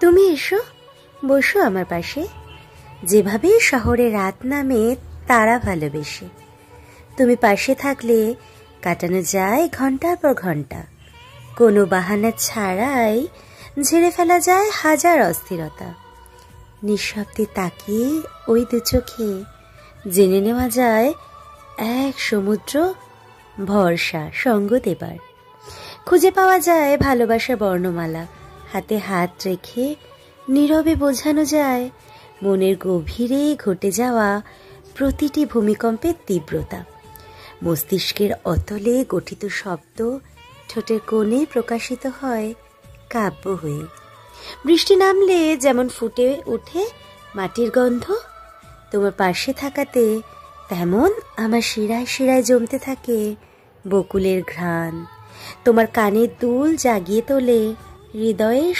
তুমি এসো, বসো আমার পাশে। যেভাবে শহরে রাত নামে তারা ভালোবেসে, তুমি পাশে থাকলে কাটানো যায় ঘন্টার পর ঘন্টা। কোনো বাহানা ছাড়াই ঝেড়ে ফেলা যায় হাজার অস্থিরতা। নিঃশব্দে তাকিয়ে ওই দু চোখে জেনে নেওয়া যায় এক সমুদ্র ভরসা সঙ্গ দেবার। খুঁজে পাওয়া যায় ভালোবাসার বর্ণমালা। হাতে হাত রেখে নীরবে বোঝানো যায় মনের গভীরে ঘটে যাওয়া প্রতিটি ভূমিকম্পের তীব্রতা। মস্তিষ্কের অতলে গঠিত শব্দ ঠোঁটের কোণে প্রকাশিত হয় কাব্য হয়ে। বৃষ্টি নামলে যেমন ফুটে ওঠে মাটির গন্ধ, তোমার পাশে থাকাতে তেমন আমার শিরায় শিরায় জমতে থাকে বকুলের ঘ্রাণ। তোমার কানের দুল জাগিয়ে তোলে হৃদয়ের